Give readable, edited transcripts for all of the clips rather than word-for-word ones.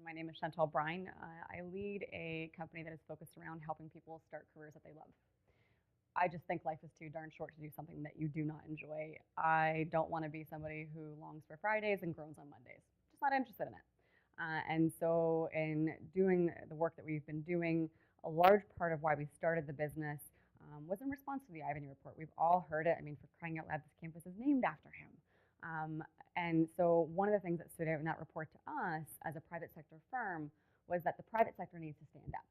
My name is Chantal Brine. I lead a company that is focused around helping people start careers that they love. I just think life is too darn short to do something that you do not enjoy. I don't want to be somebody who longs for Fridays and groans on Mondays. Just not interested in it. And so, in doing the work that we've been doing, a large part of why we started the business was in response to the Ivany report. We've all heard it. I mean, for crying out loud, this campus is named after him. And so, one of the things that stood out in that report to us as a private sector firm was that the private sector needs to stand up.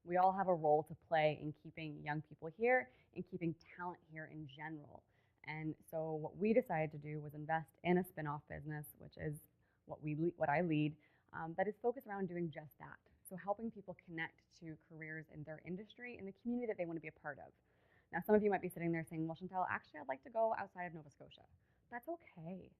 We all have a role to play in keeping young people here and keeping talent here in general. And so what we decided to do was invest in a spin-off business, which is what I lead, that is focused around doing just that. So helping people connect to careers in their industry, in the community that they want to be a part of. Now, some of you might be sitting there saying, well, Chantal, actually, I'd like to go outside of Nova Scotia. That's okay,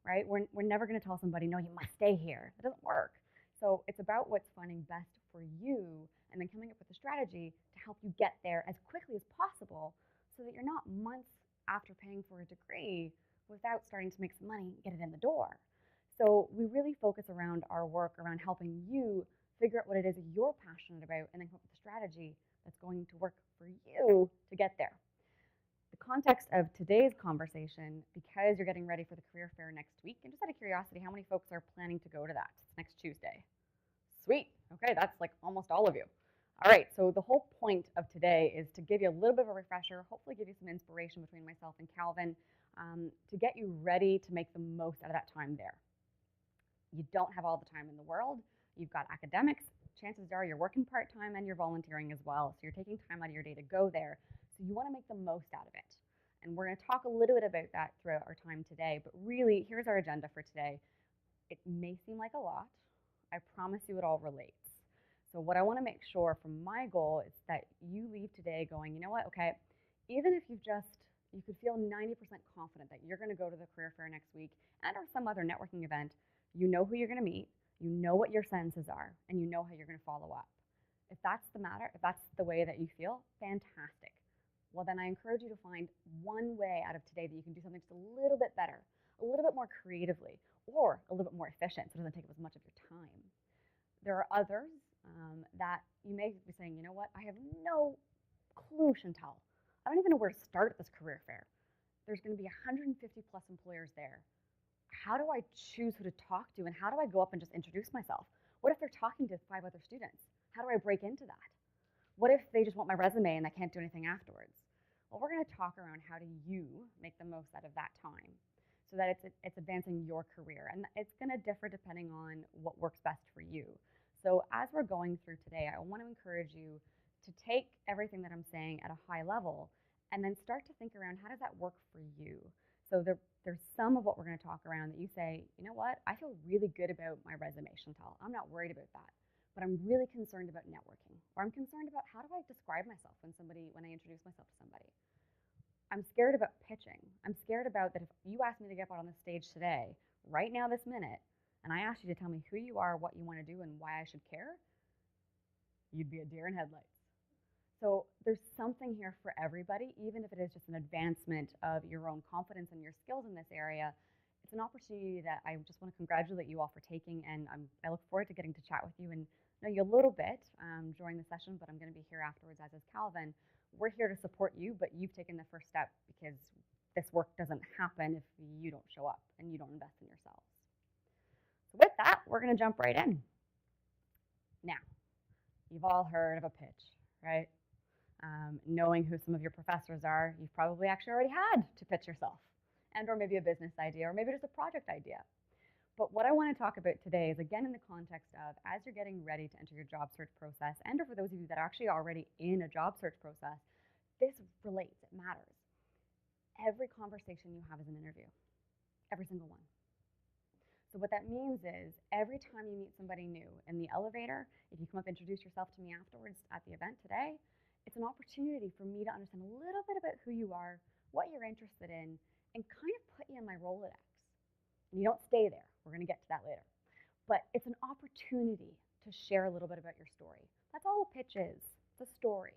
right? We're never going to tell somebody, no, you must stay here. It doesn't work. So it's about what's finding best for you and then coming up with a strategy to help you get there as quickly as possible so that you're not months after paying for a degree without starting to make some money and get it in the door. So we really focus around our work around helping you figure out what it is that you're passionate about and then come up with a strategy that's going to work for you to get there. The context of today's conversation, because you're getting ready for the career fair next week, and just out of curiosity, how many folks are planning to go to that? It's next Tuesday. Sweet. Okay, that's like almost all of you. All right, so the whole point of today is to give you a little bit of a refresher, hopefully give you some inspiration between myself and Calvin to get you ready to make the most out of that time there. You don't have all the time in the world. You've got academics. Chances are you're working part-time and you're volunteering as well. So you're taking time out of your day to go there. So you want to make the most out of it. And we're going to talk a little bit about that throughout our time today. But really, here's our agenda for today. It may seem like a lot. I promise you it all relates. So what I want to make sure from my goal is that you leave today going, you know what, okay, even if you could feel 90% confident that you're going to go to the career fair next week and or some other networking event, you know who you're going to meet, you know what your senses are, and you know how you're going to follow up. If that's the matter, if that's the way that you feel, fantastic. Well, then I encourage you to find one way out of today that you can do something just a little bit better, a little bit more creatively, or a little bit more efficient so it doesn't take up as much of your time. There are others that you may be saying, you know what, I have no clue, Chantal. I don't even know where to start at this career fair. There's going to be 150 plus employers there. How do I choose who to talk to, and how do I go up and just introduce myself? What if they're talking to 5 other students? How do I break into that? What if they just want my resume and I can't do anything afterwards? Well, we're going to talk around how do you make the most out of that time so that it's advancing your career. And it's going to differ depending on what works best for you. So as we're going through today, I want to encourage you to take everything that I'm saying at a high level and then start to think around how does that work for you. So there's some of what we're going to talk around that you say, you know what, I feel really good about my resume, Chantal. I'm not worried about that. But I'm really concerned about networking, or I'm concerned about how do I describe myself when I introduce myself to somebody. I'm scared about pitching. I'm scared about that if you asked me to get up on the stage today, right now, this minute, and I asked you to tell me who you are, what you want to do, and why I should care, you'd be a deer in headlights. So there's something here for everybody, even if it is just an advancement of your own confidence and your skills in this area. It's an opportunity that I just want to congratulate you all for taking, and I look forward to getting to chat with you and know you a little bit during the session, but I'm going to be here afterwards, as is Calvin. We're here to support you, but you've taken the first step because this work doesn't happen if you don't show up and you don't invest in yourselves. So with that, we're going to jump right in. Now, you've all heard of a pitch, right? Knowing who some of your professors are, you've probably actually already had to pitch yourself, and or maybe a business idea, or maybe just a project idea. But what I want to talk about today is, again, in the context of as you're getting ready to enter your job search process, and or for those of you that are actually already in a job search process, this relates, it matters. Every conversation you have is an interview, every single one. So what that means is every time you meet somebody new in the elevator, if you come up and introduce yourself to me afterwards at the event today, it's an opportunity for me to understand a little bit about who you are, what you're interested in, and kind of put you in my Rolodex. And you don't stay there. We're going to get to that later. But it's an opportunity to share a little bit about your story. That's all a pitch is. It's a story.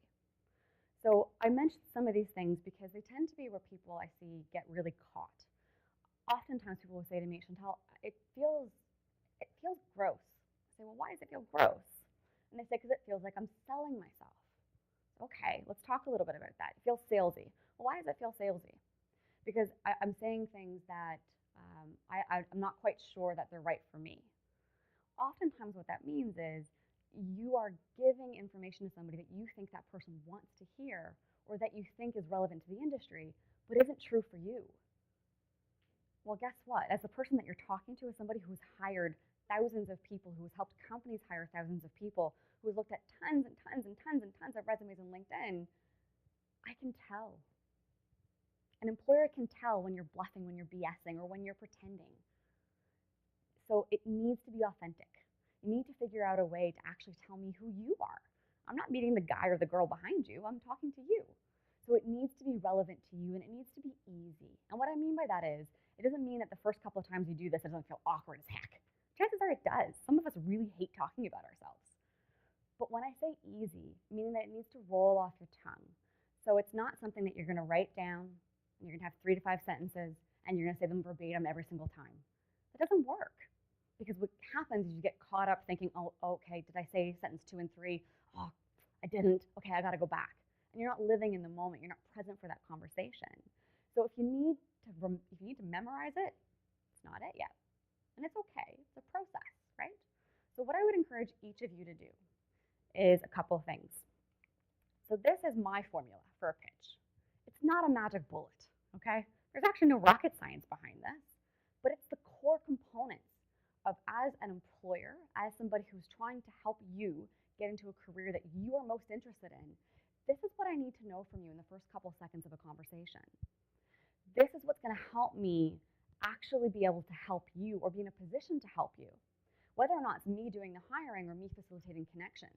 So I mentioned some of these things because they tend to be where people I see get really caught. Oftentimes people will say to me, Chantal, it feels gross I say, well, why does it feel gross? And they say, because it feels like I'm selling myself. Okay, let's talk a little bit about that. It feels salesy. Well, why does it feel salesy? Because I'm saying things that I'm not quite sure that they're right for me. Oftentimes what that means is you are giving information to somebody that you think that person wants to hear or that you think is relevant to the industry, but isn't true for you. Well, guess what? As the person that you're talking to is somebody who's hired thousands of people, who has helped companies hire thousands of people, who has looked at tons and tons and tons and tons of resumes on LinkedIn, I can tell. An employer can tell when you're bluffing, when you're BSing, or when you're pretending. So it needs to be authentic. You need to figure out a way to actually tell me who you are. I'm not meeting the guy or the girl behind you. I'm talking to you. So it needs to be relevant to you, and it needs to be easy. And what I mean by that is, it doesn't mean that the first couple of times you do this, it doesn't feel awkward as heck. Chances are it does. Some of us really hate talking about ourselves. But when I say easy, meaning that it needs to roll off your tongue. So it's not something that you're going to write down, and you're going to have 3 to 5 sentences, and you're going to say them verbatim every single time. That doesn't work. Because what happens is you get caught up thinking, oh, okay, did I say sentence 2 and 3? Oh, I didn't. Okay, I got to go back. And you're not living in the moment. You're not present for that conversation. So if you need to memorize it, it's not it yet. And it's okay. It's a process, right? So what I would encourage each of you to do is a couple of things. So this is my formula for a pitch. It's not a magic bullet, okay? There's actually no rocket science behind this, but it's the core components of, as an employer, as somebody who's trying to help you get into a career that you are most interested in, this is what I need to know from you in the first couple seconds of a conversation. This is what's going to help me actually be able to help you or be in a position to help you, whether or not it's me doing the hiring or me facilitating connections.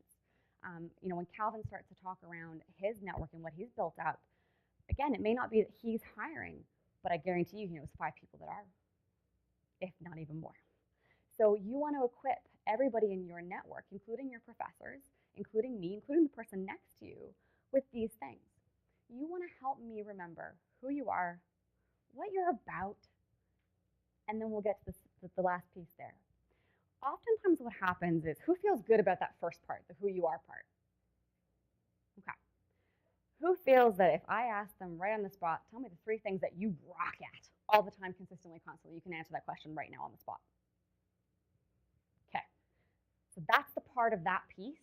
When Calvin starts to talk around his network and what he's built up, again, it may not be that he's hiring, but I guarantee you he knows 5 people that are, if not even more. So you want to equip everybody in your network, including your professors, including me, including the person next to you, with these things. You want to help me remember who you are, what you're about, and then we'll get to the last piece there. Oftentimes what happens is, who feels good about that first part, the who you are part? Okay. Who feels that if I ask them right on the spot, tell me the 3 things that you rock at all the time, consistently, constantly, you can answer that question right now on the spot? Okay. So that's the part of that piece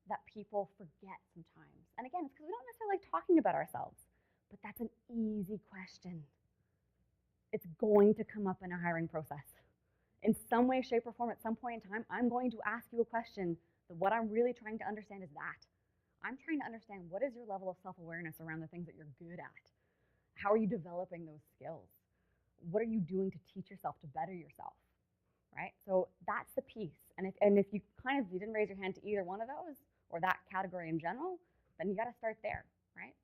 that people forget sometimes. And again, it's because we don't necessarily like talking about ourselves, but that's an easy question. It's going to come up in a hiring process. In some way, shape, or form, at some point in time, I'm going to ask you a question that what I'm really trying to understand is that. I'm trying to understand, what is your level of self-awareness around the things that you're good at? How are you developing those skills? What are you doing to teach yourself to better yourself, right? So that's the piece. And if you didn't raise your hand to either one of those or that category in general, then you got to start there, right?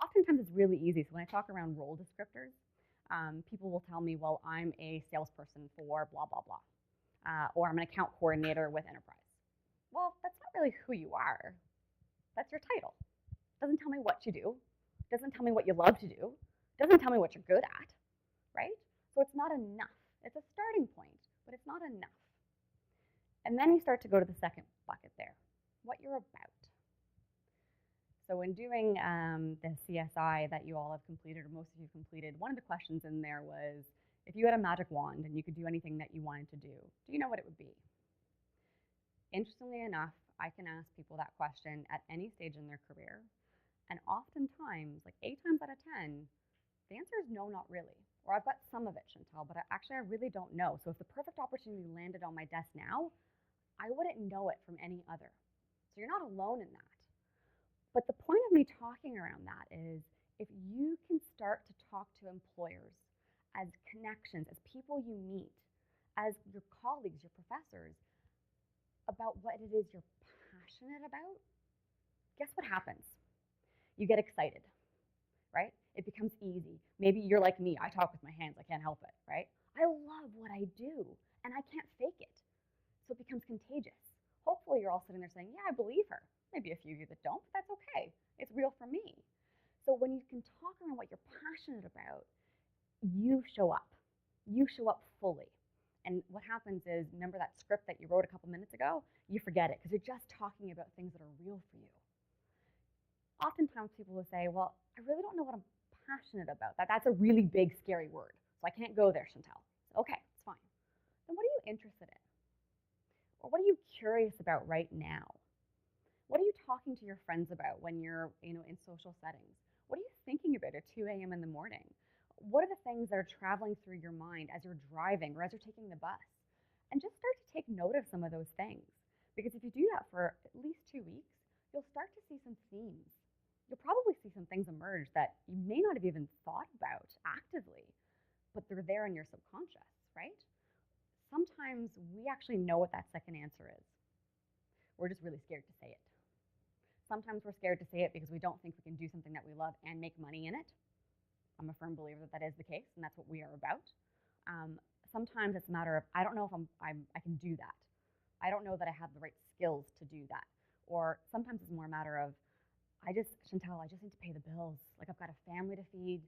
Oftentimes it's really easy. So when I talk around role descriptors, people will tell me, well, I'm a salesperson for blah, blah, blah, or I'm an account coordinator with enterprise. Well, that's not really who you are. That's your title. It doesn't tell me what you do. It doesn't tell me what you love to do. It doesn't tell me what you're good at, right? So it's not enough. It's a starting point, but it's not enough. And then you start to go to the second bucket there, what you're about. So in doing the CSI that you all have completed, or most of you have completed, one of the questions in there was, if you had a magic wand and you could do anything that you wanted to do you know what it would be? Interestingly enough, I can ask people that question at any stage in their career, and oftentimes, like 8 times out of 10, the answer is no, not really. Or I've got some of it, Chantal, but I really don't know. So if the perfect opportunity landed on my desk now, I wouldn't know it from any other. So you're not alone in that. But the point of me talking around that is, if you can start to talk to employers as connections, as people you meet, as your colleagues, your professors, about what it is you're passionate about, guess what happens? You get excited, right? It becomes easy. Maybe you're like me. I talk with my hands. I can't help it, right? I love what I do, and I can't fake it. So it becomes contagious. Hopefully you're all sitting there saying, yeah, I believe her. Maybe a few of you that don't, but that's okay. It's real for me. So when you can talk around what you're passionate about, you show up. You show up fully. And what happens is, remember that script that you wrote a couple minutes ago? You forget it because you're just talking about things that are real for you. Oftentimes people will say, well, I really don't know what I'm passionate about. That's a really big, scary word. So I can't go there, Chantal. Okay, it's fine. Then what are you interested in? Or what are you curious about right now? What are you talking to your friends about when you're, in social settings? What are you thinking about at 2 a.m. in the morning? What are the things that are traveling through your mind as you're driving or as you're taking the bus? And just start to take note of some of those things. Because if you do that for at least 2 weeks, you'll start to see some themes. You'll probably see some things emerge that you may not have even thought about actively, but they're there in your subconscious, right? Sometimes we actually know what that second answer is. We're just really scared to say it. Sometimes we're scared to say it because we don't think we can do something that we love and make money in it. I'm a firm believer that that is the case, and that's what we are about. Sometimes it's a matter of, I don't know if I can do that. I don't know that I have the right skills to do that. Or sometimes it's more a matter of, Chantal, I just need to pay the bills. Like, I've got a family to feed.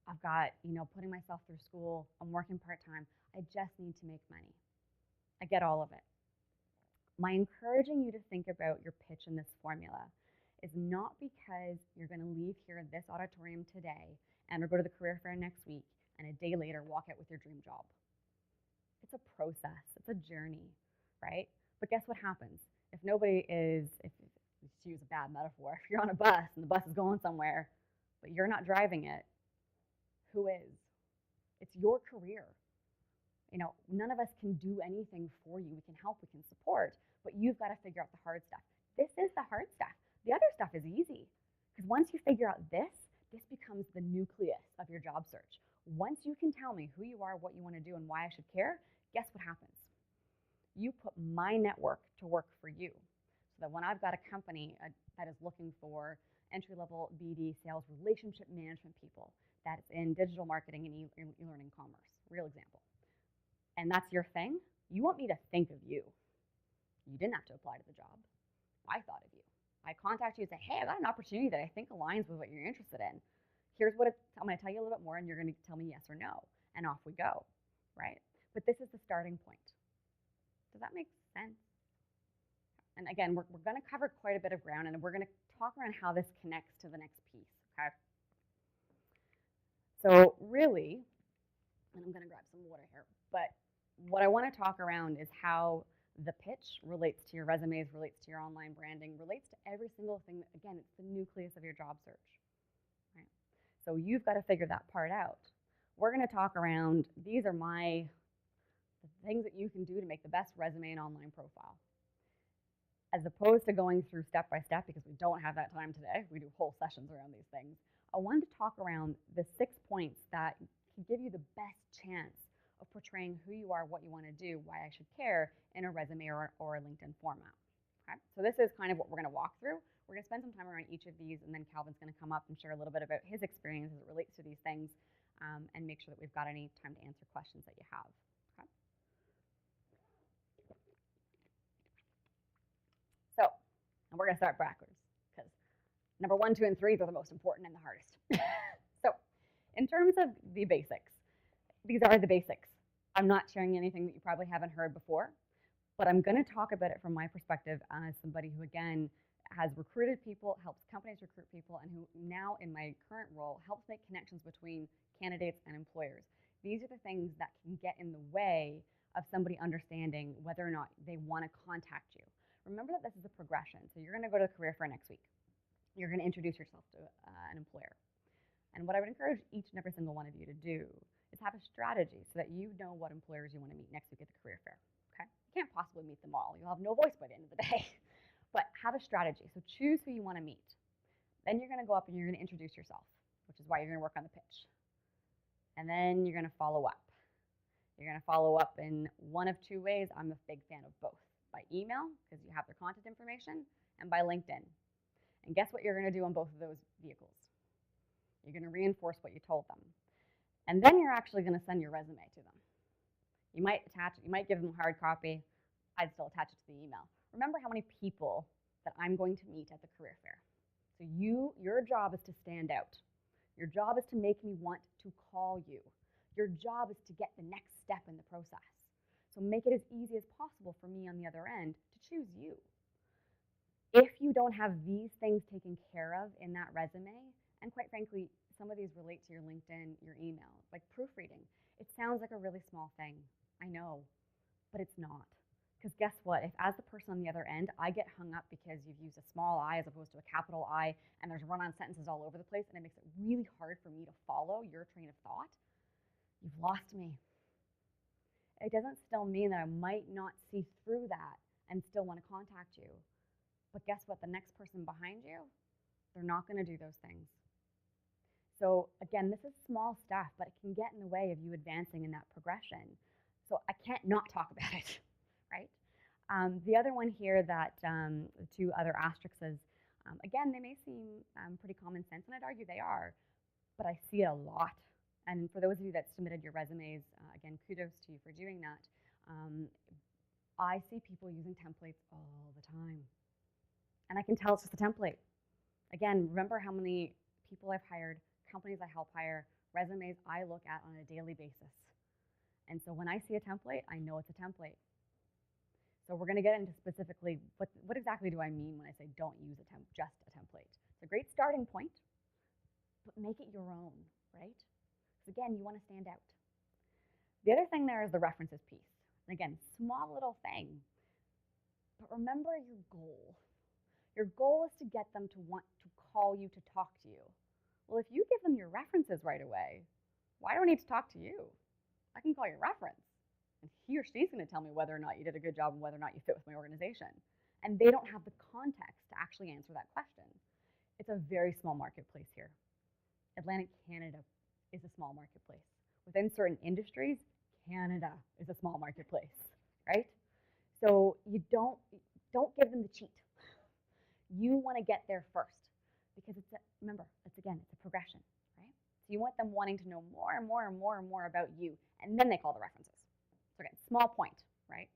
I've got, putting myself through school. I'm working part-time. I just need to make money. I get all of it. My encouraging you to think about your pitch in this formula is not because you're going to leave here in this auditorium today and or go to the career fair next week and a day later walk out with your dream job. It's a process. It's a journey, right? But guess what happens? If to use a bad metaphor, if you're on a bus and the bus is going somewhere, but you're not driving it, who is? It's your career. None of us can do anything for you. We can help, we can support, but you've got to figure out the hard stuff. This is the hard stuff. The other stuff is easy, because once you figure out this becomes the nucleus of your job search. Once you can tell me who you are, what you want to do, and why I should care, guess what happens? You put my network to work for you, so that when I've got a company that is looking for entry-level BD sales relationship management people that's in digital marketing and e-learning commerce, real example, and that's your thing, you want me to think of you. You didn't have to apply to the job. I thought of you. I contact you and say, hey, I got an opportunity that I think aligns with what you're interested in. Here's what I'm going to tell you a little bit more, and you're going to tell me yes or no, and off we go, right? But this is the starting point. Does that make sense? And again, we're going to cover quite a bit of ground, and we're going to talk around how this connects to the next piece, okay? So really, and I'm going to grab some water here, but what I want to talk around is how the pitch relates to your resumes, relates to your online branding, relates to every single thing. Again, it's the nucleus of your job search, right? So you've got to figure that part out. We're going to talk around, these are the things that you can do to make the best resume and online profile. As opposed to going through step by step, because we don't have that time today, we do whole sessions around these things, I wanted to talk around the 6 points that can give you the best chance of portraying who you are, what you want to do, why I should care in a resume or a LinkedIn format. Okay? So this is kind of what we're going to walk through. We're going to spend some time around each of these, and then Calvin's going to come up and share a little bit about his experience as it relates to these things, and make sure that we've got any time to answer questions that you have. Okay? So, and we're going to start backwards, because number 1, 2, and 3 are the most important and the hardest. So, in terms of the basics, these are the basics. I'm not sharing anything that you probably haven't heard before, but I'm going to talk about it from my perspective as somebody who, again, has recruited people, helps companies recruit people, and who now, in my current role, helps make connections between candidates and employers. These are the things that can get in the way of somebody understanding whether or not they want to contact you. Remember that this is a progression. So you're going to go to the career fair next week. You're going to introduce yourself to an employer. And what I would encourage each and every single one of you to do is have a strategy so that you know what employers you want to meet next week at the career fair. Okay? You can't possibly meet them all. You'll have no voice by the end of the day. But have a strategy. So choose who you want to meet. Then you're going to go up and you're going to introduce yourself, which is why you're going to work on the pitch. And then you're going to follow up. You're going to follow up in one of 2 ways. I'm a big fan of both. By email, because you have their contact information, and by LinkedIn. And guess what you're going to do on both of those vehicles? You're going to reinforce what you told them. And then you're actually going to send your resume to them. You might attach it. You might give them a hard copy. I'd still attach it to the email. Remember how many people that I'm going to meet at the career fair. So your job is to stand out. Your job is to make me want to call you. Your job is to get the next step in the process. So make it as easy as possible for me on the other end to choose you. If you don't have these things taken care of in that resume, and quite frankly, some of these relate to your LinkedIn, your email, like proofreading. It sounds like a really small thing, I know, but it's not. Because guess what? If as the person on the other end, I get hung up because you've used a small I as opposed to a capital I, and there's run-on sentences all over the place, and it makes it really hard for me to follow your train of thought, you've lost me. It doesn't still mean that I might not see through that and still want to contact you. But guess what? The next person behind you, they're not going to do those things. So again, this is small stuff, but it can get in the way of you advancing in that progression. So I can't not talk about it, right? The other one here that the two other asterisks is, again, they may seem pretty common sense, and I'd argue they are, but I see it a lot. And for those of you that submitted your resumes, again, kudos to you for doing that. I see people using templates all the time. And I can tell it's just a template. Again, remember how many people I've hired, companies I help hire, resumes I look at on a daily basis. And so when I see a template, I know it's a template. So we're going to get into specifically what exactly do I mean when I say don't use just a template. It's a great starting point, but make it your own, right? Because again, you want to stand out. The other thing there is the references piece. And again, small little thing, but remember your goal. Your goal is to get them to want to call you, to talk to you. Well, if you give them your references right away, why do I need to talk to you? I can call your reference, and he or she's going to tell me whether or not you did a good job and whether or not you fit with my organization. And they don't have the context to actually answer that question. It's a very small marketplace here. Atlantic Canada is a small marketplace. Within certain industries, Canada is a small marketplace, right? So you don't give them the cheat. You want to get there first because remember, it's a progression, right? So you want them wanting to know more and more and more and more about you, and then they call the references. So again, small point, right?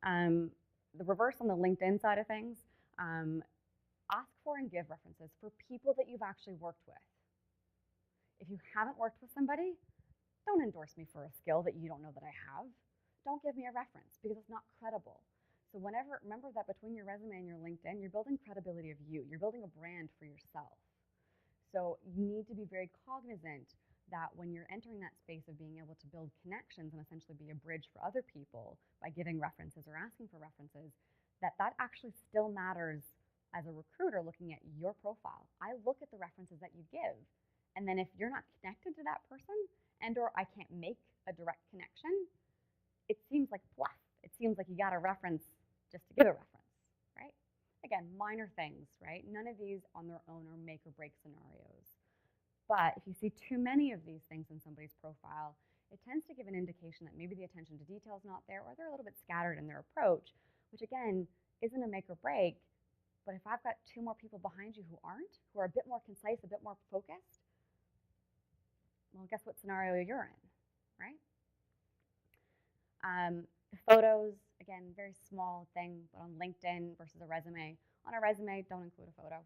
The reverse on the LinkedIn side of things, ask for and give references for people that you've actually worked with. If you haven't worked with somebody, don't endorse me for a skill that you don't know that I have. Don't give me a reference because it's not credible. So remember that between your resume and your LinkedIn, you're building credibility of you. You're building a brand for yourself. So you need to be very cognizant that when you're entering that space of being able to build connections and essentially be a bridge for other people by giving references or asking for references, that actually still matters as a recruiter looking at your profile. I look at the references that you give, and then if you're not connected to that person and or I can't make a direct connection, it seems like fluff. It seems like you got a reference just to give a reference, right? Again, minor things, right? None of these on their own are make or break scenarios. But if you see too many of these things in somebody's profile, it tends to give an indication that maybe the attention to detail is not there or they're a little bit scattered in their approach, which again, isn't a make or break. But if I've got two more people behind you who aren't, who are a bit more concise, a bit more focused, well, guess what scenario you're in, right? Photos, again, very small thing, but on LinkedIn versus a resume. On a resume, don't include a photo.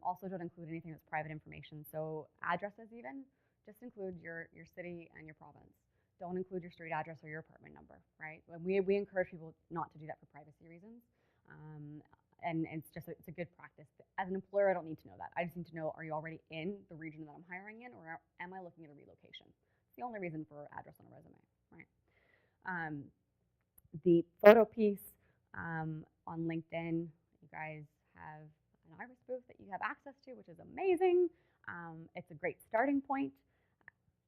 Also, don't include anything that's private information. So addresses even, just include your city and your province. Don't include your street address or your apartment number, right? We encourage people not to do that for privacy reasons. And it's a good practice. As an employer, I don't need to know that. I just need to know, are you already in the region that I'm hiring in, or am I looking at a relocation? It's the only reason for address on a resume, right? The photo piece on LinkedIn, you guys have an iris booth that you have access to, which is amazing. It's a great starting point.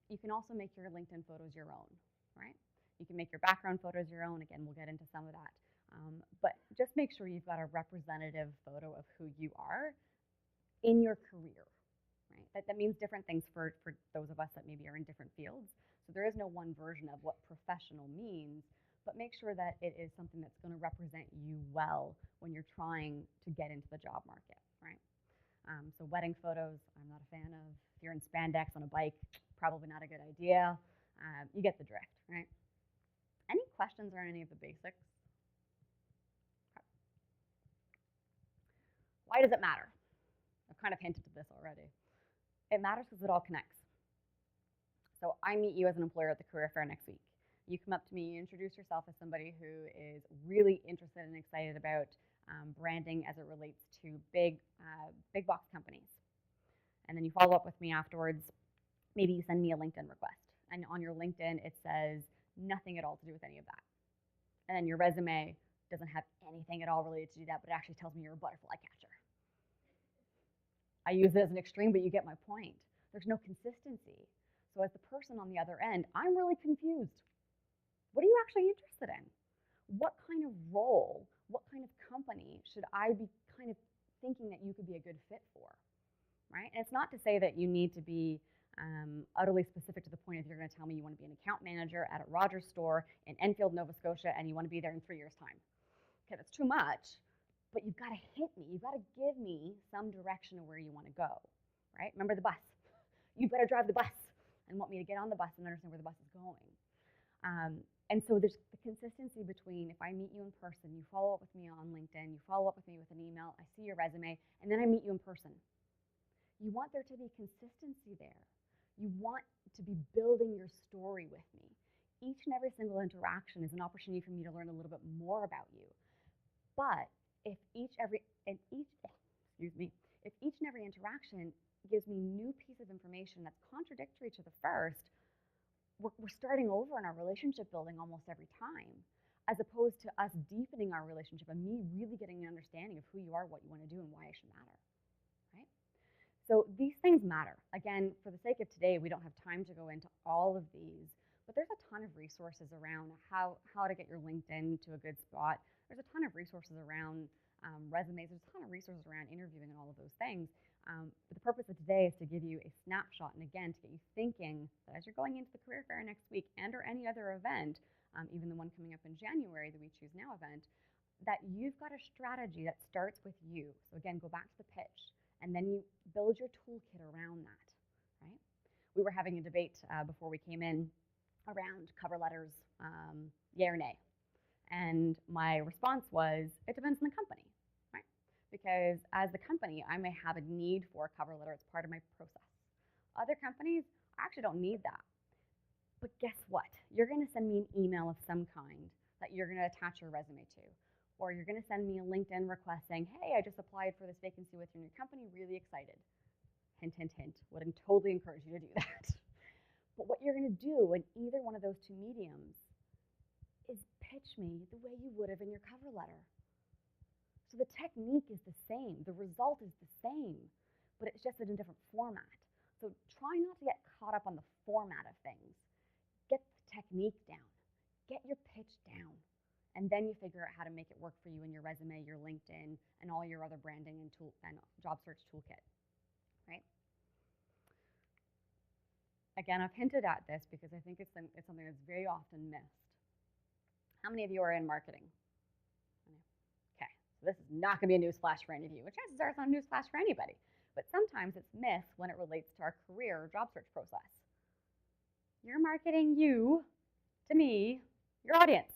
You can also make your LinkedIn photos your own, right? You can make your background photos your own. Again, we'll get into some of that. But just make sure you've got a representative photo of who you are in your career, right? That means different things for those of us that maybe are in different fields. So there is no one version of what professional means, but make sure that it is something that's going to represent you well when you're trying to get into the job market, right? So wedding photos, I'm not a fan of. If you're in spandex on a bike, probably not a good idea. You get the drift, right? Any questions around any of the basics? Why does it matter? I've kind of hinted to this already. It matters because it all connects. So I meet you as an employer at the career fair next week. You come up to me, you introduce yourself as somebody who is really interested and excited about branding as it relates to big box companies. And then you follow up with me afterwards. Maybe you send me a LinkedIn request. And on your LinkedIn, it says nothing at all to do with any of that. And then your resume doesn't have anything at all related to that, but it actually tells me you're a butterfly catcher. I use it as an extreme, but you get my point. There's no consistency. So as the person on the other end, I'm really confused. What are you actually interested in? What kind of role, what kind of company should I be kind of thinking that you could be a good fit for, right? And it's not to say that you need to be utterly specific to the point of you're going to tell me you want to be an account manager at a Rogers store in Enfield, Nova Scotia, and you want to be there in 3 years' time. Okay, that's too much, but you've got to hit me. You've got to give me some direction of where you want to go, right? Remember the bus. You've got to drive the bus and want me to get on the bus and understand where the bus is going. And so there's the consistency between if I meet you in person, you follow up with me on LinkedIn, you follow up with me with an email, I see your resume, and then I meet you in person. You want there to be consistency there. You want to be building your story with me. Each and every single interaction is an opportunity for me to learn a little bit more about you. But if each and every interaction gives me new piece of information that's contradictory to the first, we're starting over in our relationship building almost every time, as opposed to us deepening our relationship and me really getting an understanding of who you are, what you want to do, and why it should matter, right? So these things matter. Again, for the sake of today, we don't have time to go into all of these, but there's a ton of resources around how to get your LinkedIn to a good spot. There's a ton of resources around resumes. There's a ton of resources around interviewing and all of those things. But the purpose of today is to give you a snapshot and, again, to get you thinking that as you're going into the career fair next week and or any other event, even the one coming up in January, the We Choose Now event, that you've got a strategy that starts with you. So, again, go back to the pitch, and then you build your toolkit around that, right? We were having a debate before we came in around cover letters, yay or nay. And my response was, it depends on the company, right? Because as the company, I may have a need for a cover letter. It's part of my process. Other companies, I actually don't need that. But guess what? You're going to send me an email of some kind that you're going to attach your resume to. Or you're going to send me a LinkedIn request saying, hey, I just applied for this vacancy with your new company, really excited. Hint, hint, hint. Would totally encourage you to do that. But what you're going to do in either one of those two mediums is pitch me the way you would have in your cover letter. So the technique is the same. The result is the same, but it's just in a different format. So try not to get caught up on the format of things. Get the technique down. Get your pitch down. And then you figure out how to make it work for you in your resume, your LinkedIn, and all your other branding and job search toolkit, right? Again, I've hinted at this because I think it's something that's very often missed. How many of you are in marketing? Okay, so this is not going to be a newsflash for any of you, which chances are it's not a newsflash for anybody. But sometimes it's missed when it relates to our career or job search process. You're marketing you to me, your audience.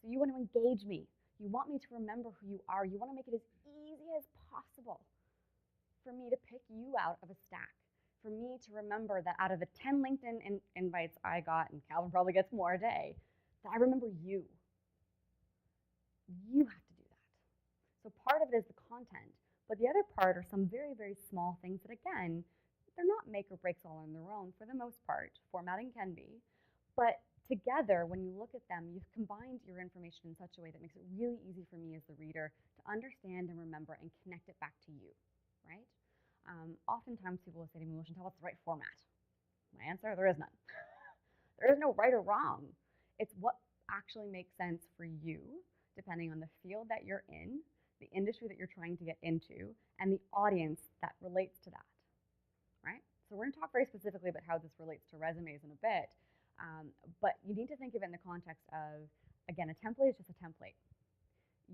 So you want to engage me. You want me to remember who you are. You want to make it as easy as possible for me to pick you out of a stack. For me to remember that out of the 10 LinkedIn invites I got, and Calvin probably gets more a day, that I remember you. You have to do that. So part of it is the content, but the other part are some very, very small things that, again, they're not make or breaks all on their own for the most part. Formatting can be. But together, when you look at them, you've combined your information in such a way that makes it really easy for me as the reader to understand and remember and connect it back to you, right? Oftentimes people will say to me, well, Chantal, what's the right format? My answer, there is none. There is no right or wrong. It's what actually makes sense for you, depending on the field that you're in, the industry that you're trying to get into, and the audience that relates to that, right? So we're going to talk very specifically about how this relates to resumes in a bit, but you need to think of it in the context of, again, a template is just a template.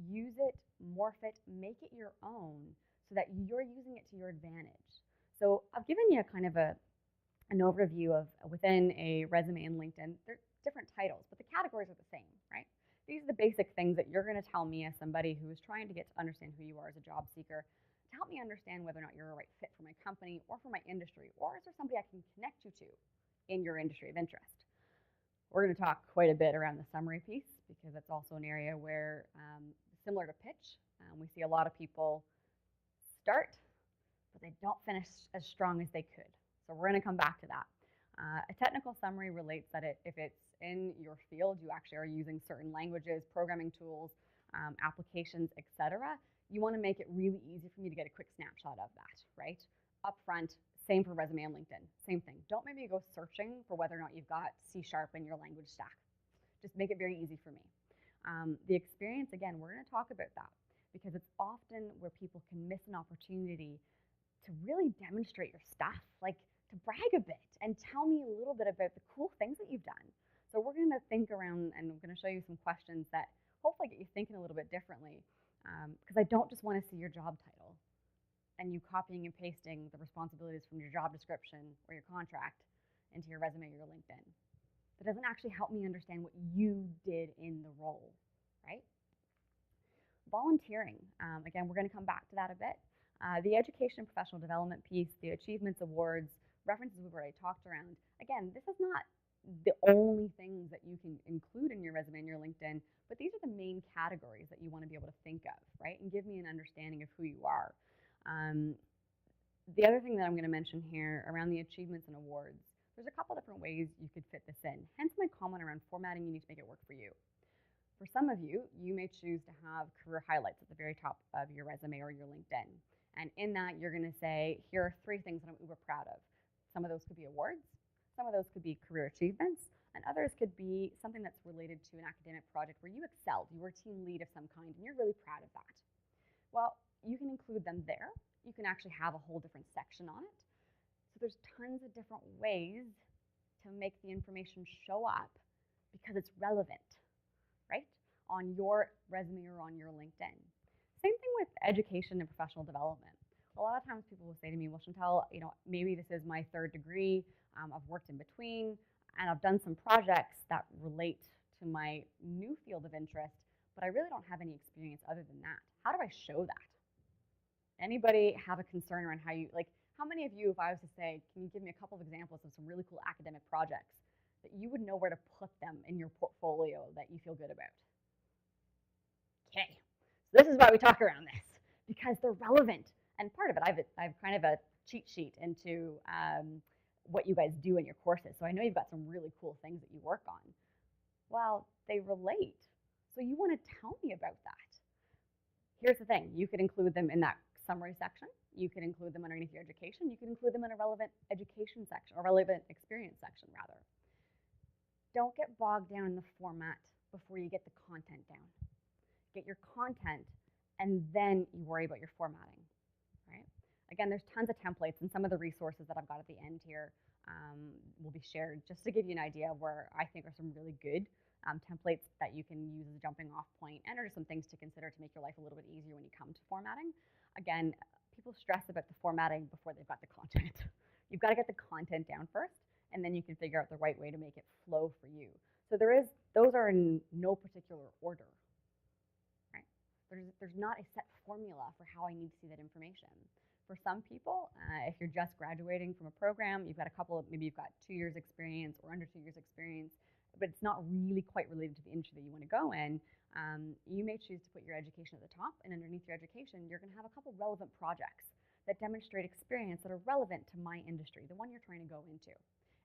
Use it, morph it, make it your own so that you're using it to your advantage. So I've given you a kind of an overview of within a resume in LinkedIn. They're different titles, but the categories are the same, right? These are the basic things that you're going to tell me as somebody who is trying to get to understand who you are as a job seeker, to help me understand whether or not you're a right fit for my company or for my industry, or is there somebody I can connect you to in your industry of interest. We're going to talk quite a bit around the summary piece because it's also an area where, similar to pitch, we see a lot of people start, but they don't finish as strong as they could. So we're going to come back to that. A technical summary relates that if it's in your field, you actually are using certain languages, programming tools, applications, etc. You want to make it really easy for me to get a quick snapshot of that, right? Up front, same for resume and LinkedIn, same thing. Don't maybe go searching for whether or not you've got C# in your language stack. Just make it very easy for me. The experience, again, we're going to talk about that because it's often where people can miss an opportunity to really demonstrate your stuff, like to brag a bit and tell me a little bit about the cool things that you've done. So we're going to think around, and I'm going to show you some questions that hopefully get you thinking a little bit differently, because I don't just want to see your job title and you copying and pasting the responsibilities from your job description or your contract into your resume or your LinkedIn. That doesn't actually help me understand what you did in the role, right? Volunteering, again, we're going to come back to that a bit. The education and professional development piece, the achievements awards, references we've already talked around. Again, this is not the only things that you can include in your resume and your LinkedIn, but these are the main categories that you want to be able to think of, right? And give me an understanding of who you are. The other thing that I'm going to mention here around the achievements and awards, there's a couple different ways you could fit this in. Hence my comment around formatting, you need to make it work for you. For some of you, you may choose to have career highlights at the very top of your resume or your LinkedIn. And in that, you're going to say, here are 3 things that I'm uber proud of. Some of those could be awards, some of those could be career achievements, and others could be something that's related to an academic project where you excelled, you were a team lead of some kind, and you're really proud of that. Well, you can include them there. You can actually have a whole different section on it. So there's tons of different ways to make the information show up because it's relevant, right, on your resume or on your LinkedIn. Same thing with education and professional development. A lot of times people will say to me, well, Chantal, maybe this is my 3rd degree, I've worked in between, and I've done some projects that relate to my new field of interest, but I really don't have any experience other than that. How do I show that? Anybody have a concern around how many of you, if I was to say, can you give me a couple of examples of some really cool academic projects that you would know where to put them in your portfolio that you feel good about? Okay, so this is why we talk around this, because they're relevant. And part of it, I've kind of a cheat sheet into what you guys do in your courses. So I know you've got some really cool things that you work on. Well, they relate. So you want to tell me about that. Here's the thing. You could include them in that summary section. You can include them underneath your education. You can include them in a relevant education section, or relevant experience section, rather. Don't get bogged down in the format before you get the content down. Get your content, and then you worry about your formatting, right? Again, there's tons of templates, and some of the resources that I've got at the end here will be shared just to give you an idea of where I think are some really good templates that you can use as a jumping off point, and are some things to consider to make your life a little bit easier when you come to formatting. Again, people stress about the formatting before they've got the content. You've got to get the content down first, and then you can figure out the right way to make it flow for you. So those are in no particular order, right? There's not a set formula for how I need to see that information. For some people, if you're just graduating from a program, you've got maybe you've got 2 years experience or under 2 years experience, but it's not really quite related to the industry that you want to go in, you may choose to put your education at the top, and underneath your education, you're going to have a couple relevant projects that demonstrate experience that are relevant to my industry, the one you're trying to go into.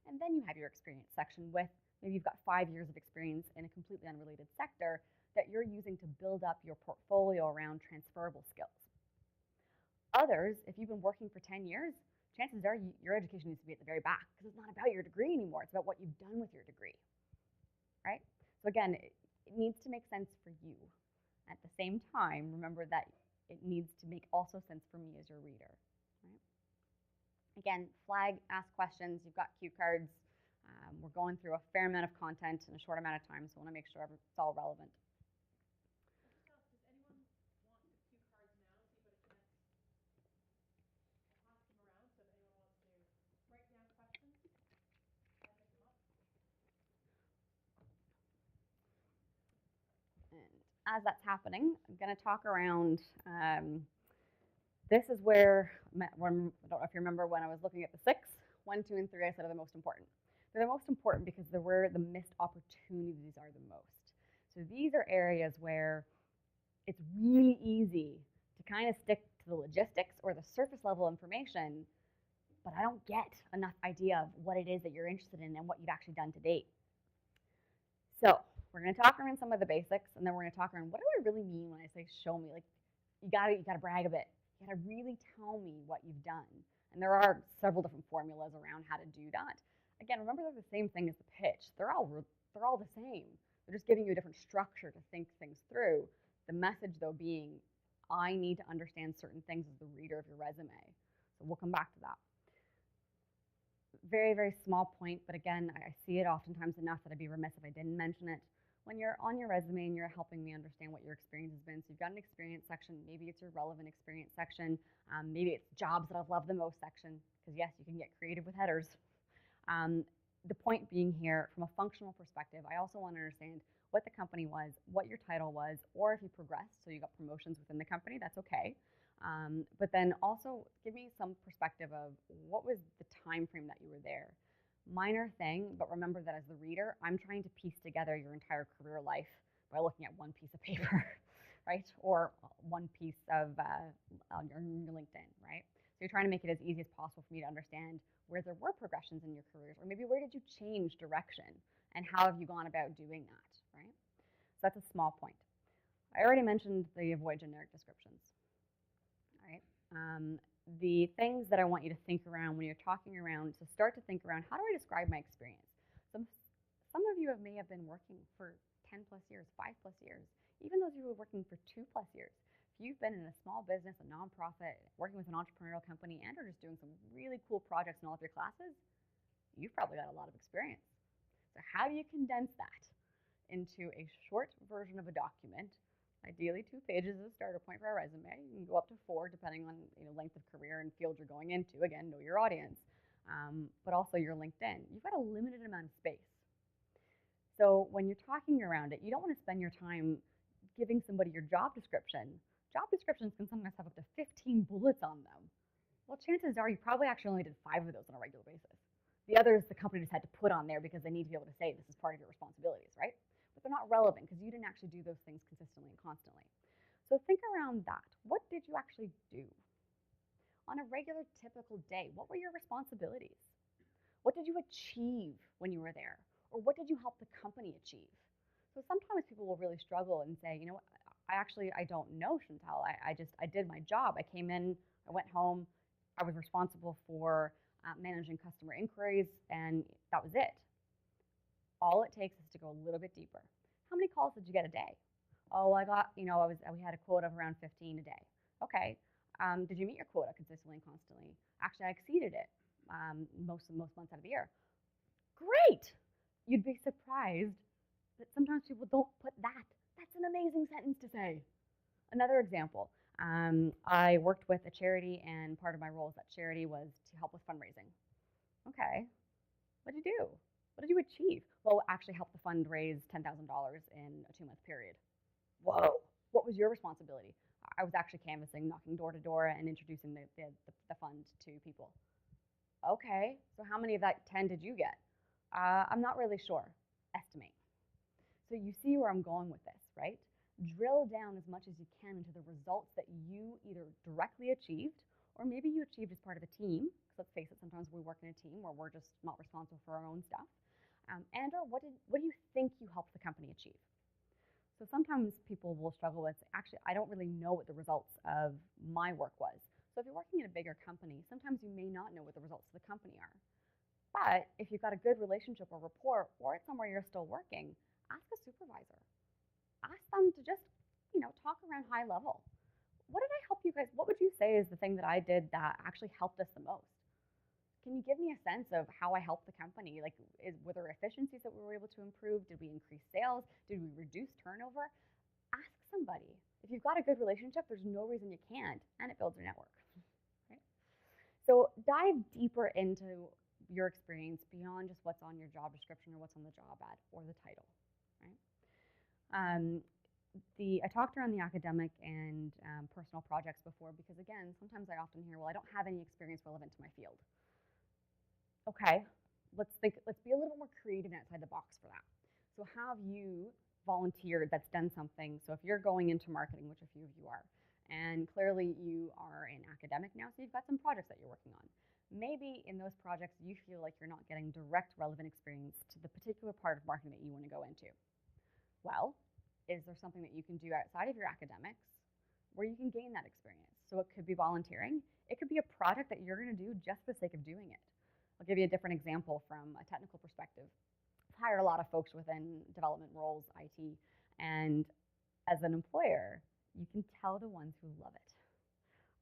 And then you have your experience section with maybe you've got 5 years of experience in a completely unrelated sector that you're using to build up your portfolio around transferable skills. Others, if you've been working for 10 years, chances are your education needs to be at the very back because it's not about your degree anymore. It's about what you've done with your degree, right? So again, it needs to make sense for you. At the same time, remember that it needs to make also sense for me as your reader, right? Again, flag, ask questions. You've got cue cards. We're going through a fair amount of content in a short amount of time, so I want to make sure it's all relevant. As that's happening, I'm going to talk around, this is where, I don't know if you remember when I was looking at the 6, 1, 2, and 3, I said are the most important. They're the most important because they're where the missed opportunities are the most. So these are areas where it's really easy to kind of stick to the logistics or the surface level information, but I don't get enough idea of what it is that you're interested in and what you've actually done to date. So we're going to talk around some of the basics, and then we're going to talk around what do I really mean when I say show me. Like you gotta brag a bit. You gotta really tell me what you've done. And there are several different formulas around how to do that. Again, remember they're the same thing as the pitch. They're all the same. They're just giving you a different structure to think things through. The message though being, I need to understand certain things as the reader of your resume. So we'll come back to that. Very, very small point, but again, I see it oftentimes enough that I'd be remiss if I didn't mention it. When you're on your resume and you're helping me understand what your experience has been, so you've got an experience section, maybe it's your relevant experience section, maybe it's jobs that I've loved the most section, because yes, you can get creative with headers. The point being here, from a functional perspective, I also want to understand what the company was, what your title was, or if you progressed, so you got promotions within the company, that's okay. But then also give me some perspective of what was the time frame that you were there. Minor thing, but remember that as the reader, I'm trying to piece together your entire career life by looking at one piece of paper, right? Or one piece of on your LinkedIn, right? So you're trying to make it as easy as possible for me to understand where there were progressions in your careers, or maybe where did you change direction, and how have you gone about doing that, right? So that's a small point. I already mentioned the avoid generic descriptions, right? The things that I want you to think around when you're talking around, so start to think around, how do I describe my experience? Some of you may have been working for 10 plus years, 5 plus years, even those of you who are working for 2 plus years. If you've been in a small business, a nonprofit, working with an entrepreneurial company, and are just doing some really cool projects in all of your classes, you've probably got a lot of experience. So how do you condense that into a short version of a document? Ideally 2 pages as a starter point for a resume. You can go up to 4 depending on length of career and field you're going into. Again, know your audience, but also your LinkedIn. You've got a limited amount of space. So when you're talking around it, you don't want to spend your time giving somebody your job description. Job descriptions can sometimes have up to 15 bullets on them. Well, chances are you probably actually only did 5 of those on a regular basis. The others the company just had to put on there because they need to be able to say this is part of your responsibilities, right? But they're not relevant because you didn't actually do those things consistently and constantly. So think around that. What did you actually do? On a regular, typical day, what were your responsibilities? What did you achieve when you were there? Or what did you help the company achieve? So sometimes people will really struggle and say, you know what, I don't know, Chantal. I did my job. I came in, I went home, I was responsible for managing customer inquiries, and that was it. All it takes is to go a little bit deeper. How many calls did you get a day? Oh, I got, we had a quota of around 15 a day. Okay. Did you meet your quota consistently and constantly? Actually, I exceeded it most months out of the year. Great. You'd be surprised that sometimes people don't put that. That's an amazing sentence to say. Another example, I worked with a charity, and part of my role as that charity was to help with fundraising. Okay. What did you do? What did you achieve? Well, actually help the fund raise $10,000 in a 2-month period. Whoa. What was your responsibility? I was actually canvassing, knocking door to door, and introducing the fund to people. Okay, so how many of that 10 did you get? I'm not really sure. Estimate. So you see where I'm going with this, right? Drill down as much as you can into the results that you either directly achieved, or maybe you achieved as part of a team. Because let's face it, sometimes we work in a team where we're just not responsible for our own stuff. And or what do you think you helped the company achieve? So sometimes people will struggle with, actually, I don't really know what the results of my work was. So if you're working in a bigger company, sometimes you may not know what the results of the company are. But if you've got a good relationship or rapport, or it's somewhere you're still working, ask a supervisor. Ask them to just, talk around high level. What did I help you guys? What would you say is the thing that I did that actually helped us the most? Can you give me a sense of how I helped the company? Like, were there efficiencies that we were able to improve? Did we increase sales? Did we reduce turnover? Ask somebody. If you've got a good relationship, there's no reason you can't, and it builds your network. Right? So dive deeper into your experience beyond just what's on your job description or what's on the job ad or the title. Right? I talked around the academic and personal projects before because, again, sometimes I often hear, well, I don't have any experience relevant to my field. Okay, let's be a little bit more creative and outside the box for that. So have you volunteered that's done something? So if you're going into marketing, which a few of you are, and clearly you are an academic now, so you've got some projects that you're working on. Maybe in those projects you feel like you're not getting direct relevant experience to the particular part of marketing that you want to go into. Well, is there something that you can do outside of your academics where you can gain that experience? So it could be volunteering. It could be a project that you're going to do just for the sake of doing it. I'll give you a different example from a technical perspective. I've hired a lot of folks within development roles, IT, and as an employer, you can tell the ones who love it.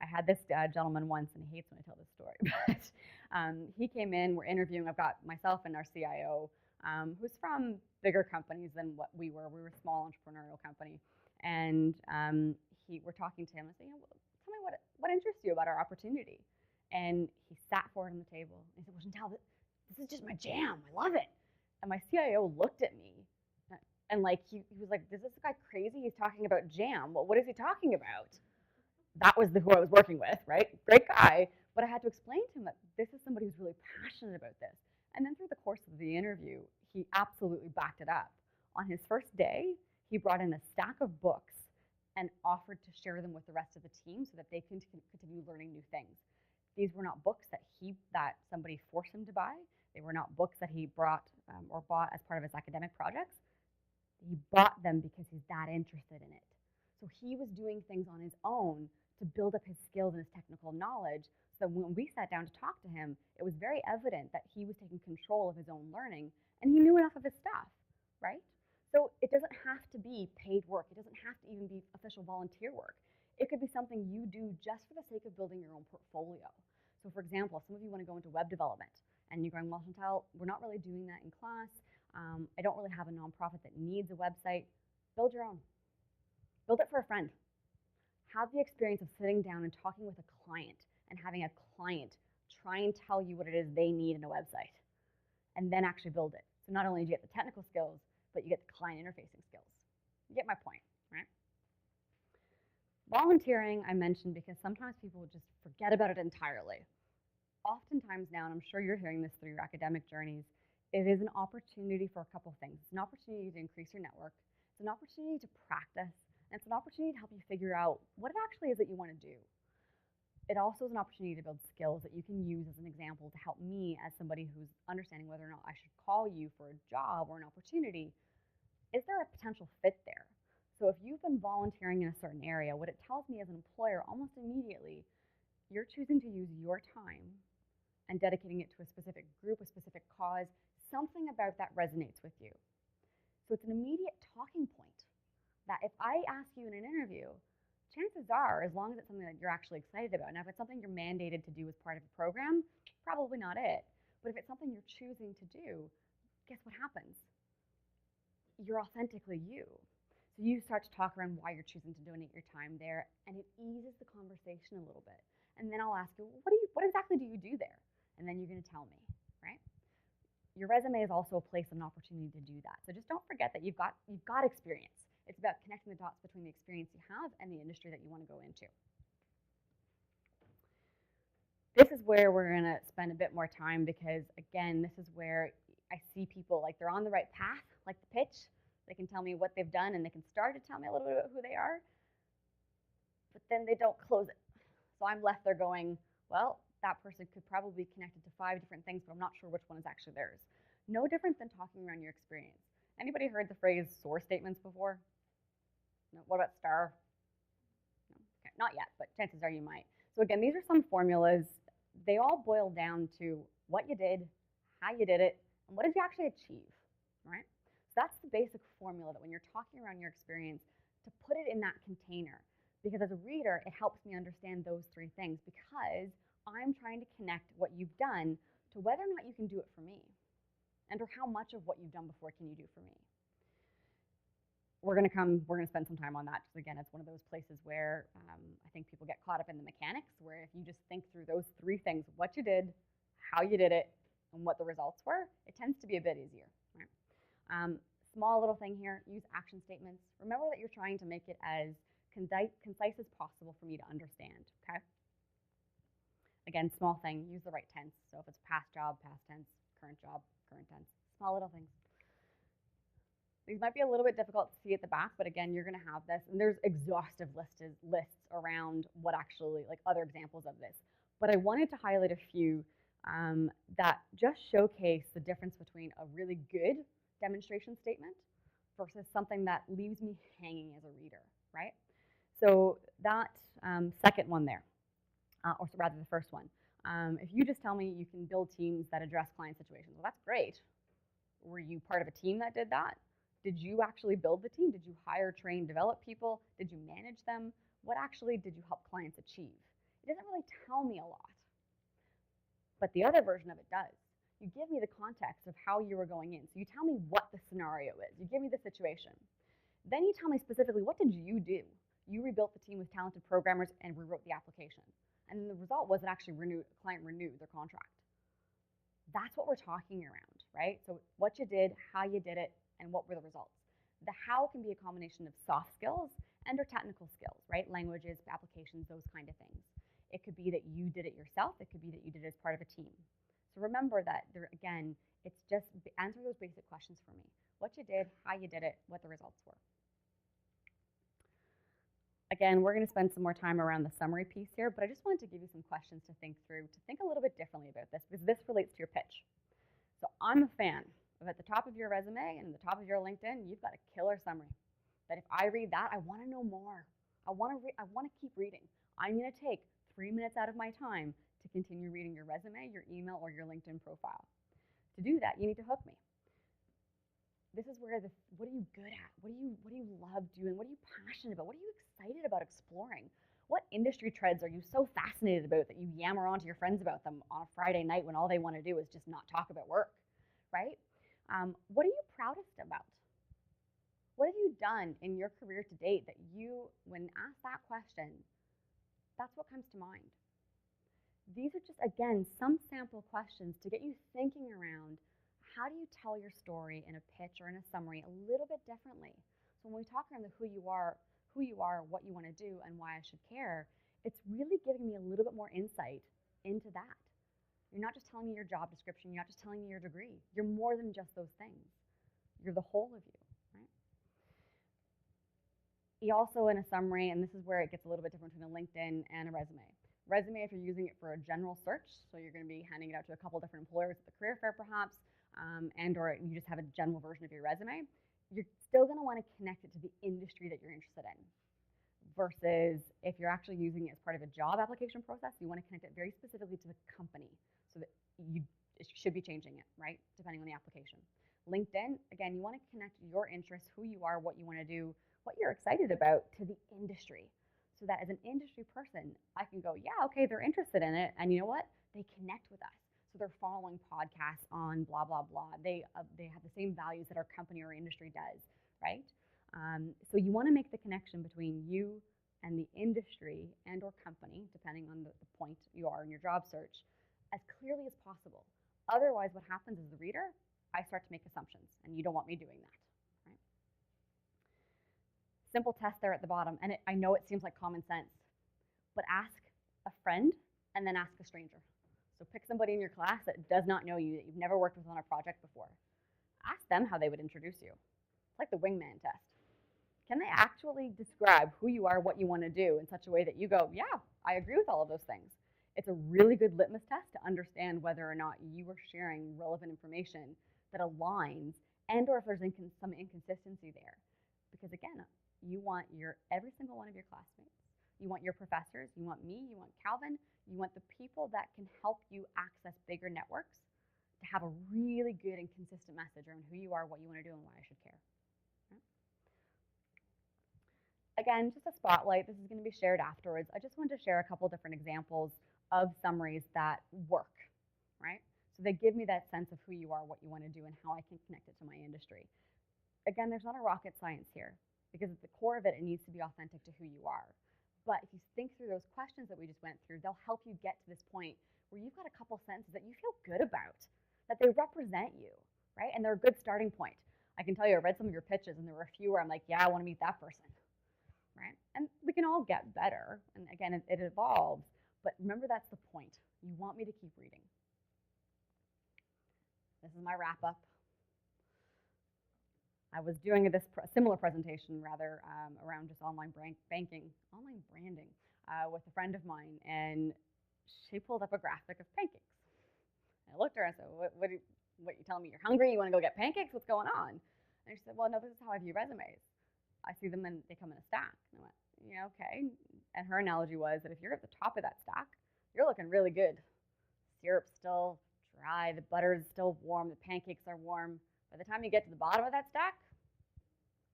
I had this gentleman once, and he hates when I tell this story, but he came in, we're interviewing, I've got myself and our CIO, who's from bigger companies than what we were. We were a small entrepreneurial company, and we're talking to him and saying, tell me what interests you about our opportunity. And he sat forward on the table, and he said, well, Chantal, this is just my jam, I love it. And my CIO looked at me, and like he was like, is this guy crazy? He's talking about jam. Well, what is he talking about? That was who I was working with, right? Great guy. But I had to explain to him that this is somebody who's really passionate about this. And then through the course of the interview, he absolutely backed it up. On his first day, he brought in a stack of books and offered to share them with the rest of the team so that they can continue learning new things. These were not books that somebody forced him to buy. They were not books that he brought or bought as part of his academic projects. He bought them because he's that interested in it. So he was doing things on his own to build up his skills and his technical knowledge, so when we sat down to talk to him, it was very evident that he was taking control of his own learning, and he knew enough of his stuff, right? So it doesn't have to be paid work. It doesn't have to even be official volunteer work. It could be something you do just for the sake of building your own portfolio. So for example, if some of you want to go into web development, and you're going, well, Chantal, we're not really doing that in class. I don't really have a nonprofit that needs a website. Build your own. Build it for a friend. Have the experience of sitting down and talking with a client and having a client try and tell you what it is they need in a website, and then actually build it. So not only do you get the technical skills, but you get the client interfacing skills. You get my point, right? Volunteering, I mentioned because sometimes people just forget about it entirely. Oftentimes now, and I'm sure you're hearing this through your academic journeys, it is an opportunity for a couple of things. It's an opportunity to increase your network. It's an opportunity to practice. And it's an opportunity to help you figure out what it actually is that you want to do. It also is an opportunity to build skills that you can use as an example to help me as somebody who's understanding whether or not I should call you for a job or an opportunity. Is there a potential fit there? So if you've been volunteering in a certain area, what it tells me as an employer almost immediately, you're choosing to use your time and dedicating it to a specific group, a specific cause, something about that resonates with you. So it's an immediate talking point that if I ask you in an interview, chances are, as long as it's something that you're actually excited about, now if it's something you're mandated to do as part of a program, probably not it. But if it's something you're choosing to do, guess what happens? You're authentically you. So you start to talk around why you're choosing to donate your time there, and it eases the conversation a little bit. And then I'll ask you, what exactly do you do there? And then you're going to tell me, right? Your resume is also a place and an opportunity to do that. So just don't forget that you've got experience. It's about connecting the dots between the experience you have and the industry that you want to go into. This is where we're going to spend a bit more time because, again, this is where I see people like they're on the right path, like the pitch. They can tell me what they've done and they can start to tell me a little bit about who they are, but then they don't close it. So I'm left there going, well, that person could probably be connected to 5 different things, but I'm not sure which one is actually theirs. No different than talking around your experience. Anybody heard the phrase SOAR statements before? No. What about STAR? No. Okay, not yet, but chances are you might. So again, these are some formulas. They all boil down to what you did, how you did it, and what did you actually achieve, right? So that's the basic formula that when you're talking around your experience, to put it in that container. Because as a reader, it helps me understand those 3 things because I'm trying to connect what you've done to whether or not you can do it for me, and or how much of what you've done before can you do for me. We're going to spend some time on that because, again, it's one of those places where I think people get caught up in the mechanics, where if you just think through those 3 things, what you did, how you did it, and what the results were, it tends to be a bit easier. Right? Small little thing here, use action statements. Remember that you're trying to make it as concise as possible for me to understand, okay? Again, small thing, use the right tense. So if it's past job, past tense, current job, current tense, small little things. These might be a little bit difficult to see at the back, but again, you're going to have this, and there's exhaustive lists around what actually, like other examples of this. But I wanted to highlight a few that just showcase the difference between a really good demonstration statement versus something that leaves me hanging as a reader, right? So that second one there, or rather the first one, if you just tell me you can build teams that address client situations, well, that's great. Were you part of a team that did that? Did you actually build the team? Did you hire, train, develop people? Did you manage them? What actually did you help clients achieve? It doesn't really tell me a lot. But the other version of it does. You give me the context of how you were going in. So you tell me what the scenario is. You give me the situation. Then you tell me specifically, what did you do? You rebuilt the team with talented programmers and rewrote the application. And the result was it actually client renewed their contract. That's what we're talking around, right? So what you did, how you did it, and what were the results. The how can be a combination of soft skills and or technical skills, right? Languages, applications, those kind of things. It could be that you did it yourself. It could be that you did it as part of a team. So remember that, there, again, it's just answer those basic questions for me. What you did, how you did it, what the results were. Again, we're going to spend some more time around the summary piece here, but I just wanted to give you some questions to think through, to think a little bit differently about this, because this relates to your pitch. So I'm a fan of at the top of your resume and the top of your LinkedIn, you've got a killer summary. That if I read that, I want to know more. I want to keep reading. I'm going to take 3 minutes out of my time to continue reading your resume, your email, or your LinkedIn profile. To do that, you need to hook me. This is where what are you good at? What do you love doing? What are you passionate about? What are you excited about exploring? What industry trends are you so fascinated about that you yammer on to your friends about them on a Friday night when all they want to do is just not talk about work, right? What are you proudest about? What have you done in your career to date that you, when asked that question, that's what comes to mind? These are just, again, some sample questions to get you thinking around how do you tell your story in a pitch or in a summary a little bit differently. So when we talk around the who you are, what you want to do, and why I should care, it's really giving me a little bit more insight into that. You're not just telling me your job description. You're not just telling me your degree. You're more than just those things. You're the whole of you, right? You also, in a summary, and this is where it gets a little bit different between a LinkedIn and a resume. Resume, if you're using it for a general search, so you're going to be handing it out to a couple different employers at the career fair perhaps, and or you just have a general version of your resume, you're still going to want to connect it to the industry that you're interested in. Versus if you're actually using it as part of a job application process, you want to connect it very specifically to the company so that you should be changing it, right, depending on the application. LinkedIn, again, you want to connect your interests, who you are, what you want to do, what you're excited about to the industry. So that as an industry person, I can go, yeah, okay, they're interested in it, and you know what? They connect with us. So they're following podcasts on blah, blah, blah. They have the same values that our company or industry does, right? So you want to make the connection between you and the industry and or company, depending on the point you are in your job search, as clearly as possible. Otherwise, what happens as the reader, I start to make assumptions, and you don't want me doing that. Right? Simple test there at the bottom, and I know it seems like common sense, but ask a friend and then ask a stranger. So pick somebody in your class that does not know you, that you've never worked with on a project before. Ask them how they would introduce you. It's like the wingman test. Can they actually describe who you are, what you want to do in such a way that you go, yeah, I agree with all of those things? It's a really good litmus test to understand whether or not you are sharing relevant information that aligns and or if there's some inconsistency there. Because again, you want every single one of your classmates. You want your professors, you want me, you want Calvin, you want the people that can help you access bigger networks to have a really good and consistent message around who you are, what you want to do, and why I should care. Right? Again, just a spotlight. This is going to be shared afterwards. I just wanted to share a couple different examples of summaries that work, right? So they give me that sense of who you are, what you want to do, and how I can connect it to my industry. Again, there's not a rocket science here, because at the core of it, it needs to be authentic to who you are. But if you think through those questions that we just went through, they'll help you get to this point where you've got a couple sentences that you feel good about, that they represent you, right? And they're a good starting point. I can tell you, I read some of your pitches, and there were a few where I'm like, yeah, I want to meet that person, right? And we can all get better. And again, it evolves. But remember, that's the point. You want me to keep reading. This is my wrap up. I was doing this similar presentation rather around just online banking, online branding with a friend of mine, and she pulled up a graphic of pancakes. And I looked at her and said, what you telling me? You're hungry? You want to go get pancakes? What's going on? And she said, well, no, this is how I view resumes. I see them and they come in a stack. And I went, yeah, okay. And her analogy was that if you're at the top of that stack, you're looking really good. Syrup's still dry, the butter's still warm, the pancakes are warm. By the time you get to the bottom of that stack,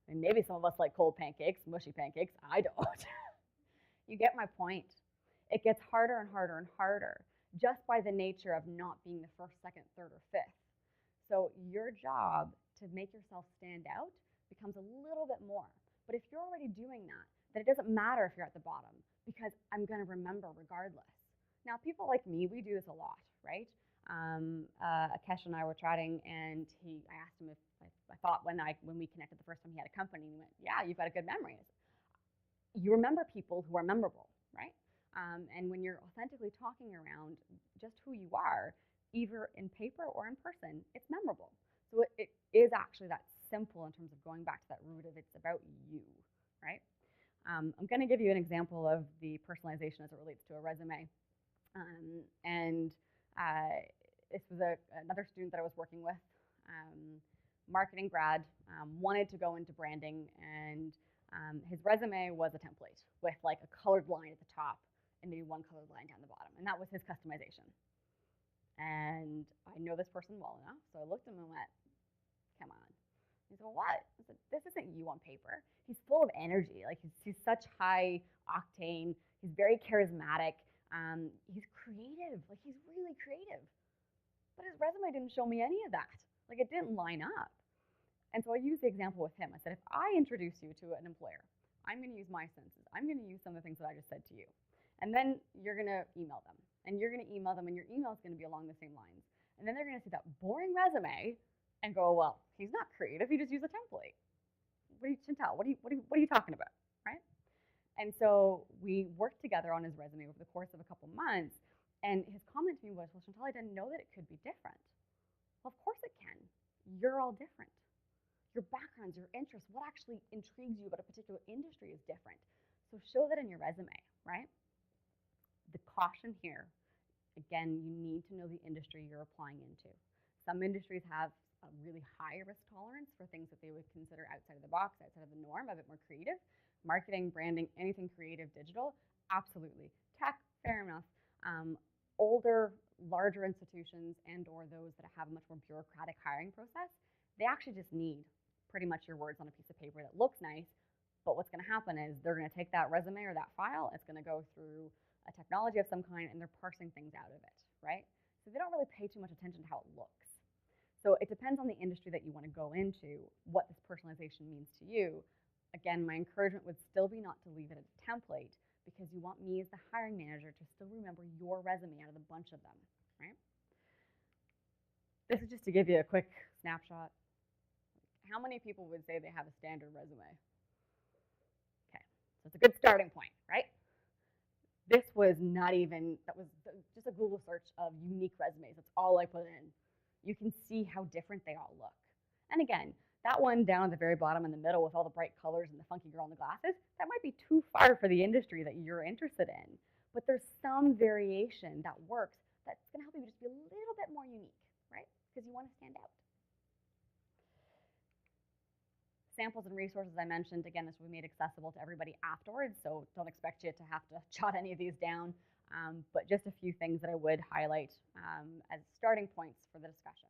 and maybe some of us like cold pancakes, mushy pancakes, I don't. You get my point. It gets harder and harder and harder just by the nature of not being the first, second, third, or fifth. So your job to make yourself stand out becomes a little bit more. But if you're already doing that, then it doesn't matter if you're at the bottom, because I'm going to remember regardless. Now, people like me, we do this a lot, right? Akesh and I were chatting, and I asked him if I thought when we connected the first time he had a company, and he went, yeah, you've got a good memory. You remember people who are memorable, right? And when you're authentically talking around just who you are, either in paper or in person, it's memorable. So it is actually that simple in terms of going back to that root of it's about you, right? I'm going to give you an example of the personalization as it relates to a resume. This was another student that I was working with, marketing grad, wanted to go into branding, and his resume was a template with like a colored line at the top and maybe one colored line down the bottom, and that was his customization. And I know this person well enough, so I looked at him and went, come on. He said, well, what? I said, this isn't you on paper. He's full of energy. Like he's such high octane. He's very charismatic. He's creative. Like he's really creative. But his resume didn't show me any of that. Like it didn't line up. And so I used the example with him. I said, if I introduce you to an employer, I'm going to use my senses. I'm going to use some of the things that I just said to you. And then you're going to email them. And you're going to email them, and your email is going to be along the same lines. And then they're going to see that boring resume and go, well, he's not creative. He just used a template. Chantal, what are you talking about, right? And so we worked together on his resume over the course of a couple months. And his comment to me was, well, Chantal, I didn't know that it could be different. Well, of course it can. You're all different. Your backgrounds, your interests, what actually intrigues you about a particular industry is different. So show that in your resume, right? The caution here, again, you need to know the industry you're applying into. Some industries have a really high risk tolerance for things that they would consider outside of the box, outside of the norm, a bit more creative. Marketing, branding, anything creative, digital, absolutely. Tech, fair enough. Older, larger institutions and or those that have a much more bureaucratic hiring process, they actually just need pretty much your words on a piece of paper that looks nice, but what's going to happen is they're going to take that resume or that file, it's going to go through a technology of some kind, and they're parsing things out of it, right? So they don't really pay too much attention to how it looks. So it depends on the industry that you want to go into, what this personalization means to you. Again, my encouragement would still be not to leave it as a template, because you want me as the hiring manager to still remember your resume out of the bunch of them, right? This is just to give you a quick snapshot. How many people would say they have a standard resume? Okay, so it's a good starting point, right? This was not even, that was just a Google search of unique resumes. That's all I put in. You can see how different they all look. And again, that one down at the very bottom in the middle with all the bright colors and the funky girl in the glasses, that might be too far for the industry that you're interested in. But there's some variation that works that's going to help you just be a little bit more unique, right? Because you want to stand out. Samples and resources I mentioned, again, this will be made accessible to everybody afterwards, so don't expect you to have to jot any of these down, but just a few things that I would highlight as starting points for the discussion.